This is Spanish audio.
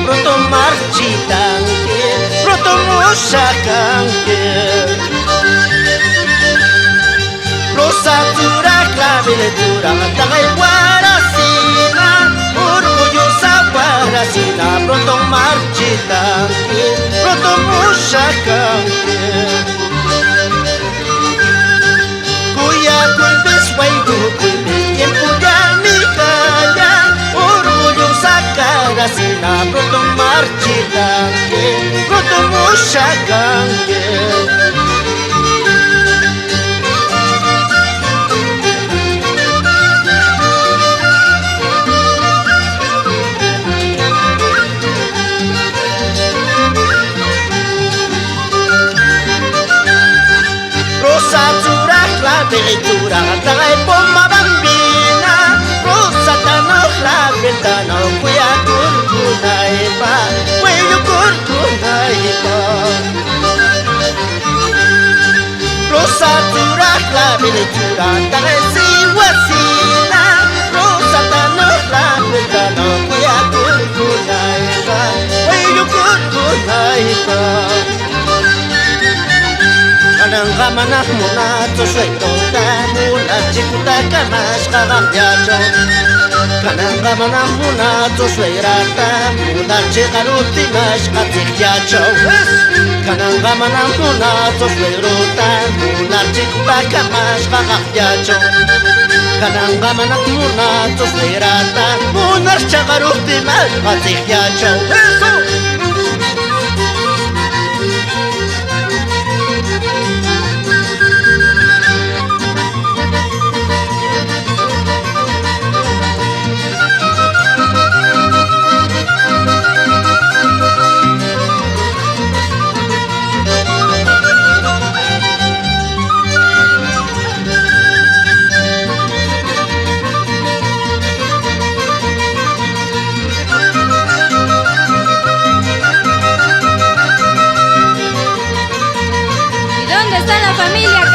Pronto marchitan que pronto sacan que rosa dura clave dura tagay guarasina orgullosa guarasina pronto marchitan que pronto sacan que cuya culpes guaydu culpes tiempo ya mi calla orgullosa carasina pronto marchitan que pronto sacan que Belitura, tagay poma bambina, rosa tano la ventana, kuya kurkunay pa, kuya kurkunay pa. Rosa tura la belitura, tagay siwasina, rosa tano la ventana, kuya kurkunay pa, kuya kurkunay pa. Kanang kamanah muna to suelto muna chikuta kamas kagakyacho Kanang kamanah muna to suelta muna chikaruti mas katikyacho Kanang kamanah muna to suelta muna chikuta kamas kagakyacho Kanang kamanah muna to suelta muna chikaruti mas katikyacho ¿Dónde está la familia